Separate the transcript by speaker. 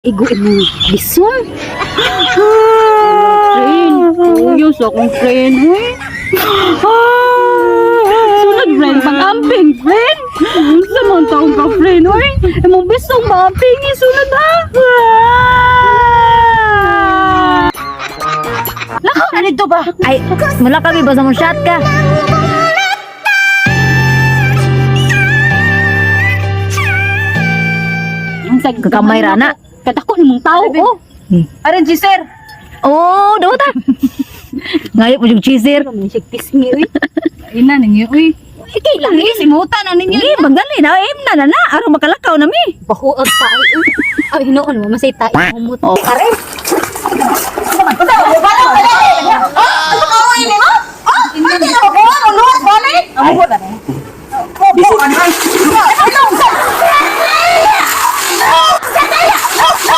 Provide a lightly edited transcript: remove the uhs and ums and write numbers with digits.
Speaker 1: Igo mo bisong. Friend, tuyos akong friend. Sunod friend, pag-amping friend. Sa mga taong ka friend, oy. Imong bisong ma-amping, sunod ha. Lakaw na nito ba?
Speaker 2: Ay, mula kami ba sa mong shot ka? Kakamay rana.
Speaker 1: Katakot ni mong tao, oh.
Speaker 3: Aran si sir.
Speaker 2: Oh, daw ta. Ngayon mo yung cheeser.
Speaker 1: Kami siya pisngi, oy.
Speaker 3: Ina ninyo uy.
Speaker 1: Ikay lang, eh.
Speaker 3: Simutan na ninyo.
Speaker 2: Hindi, magali na. Na. Araw makalakaw na mi.
Speaker 1: Bahuag tayo, oy. Ay, hinoon mo, masay tayo. Umut.
Speaker 2: Oh.
Speaker 1: Kare.
Speaker 3: Ano?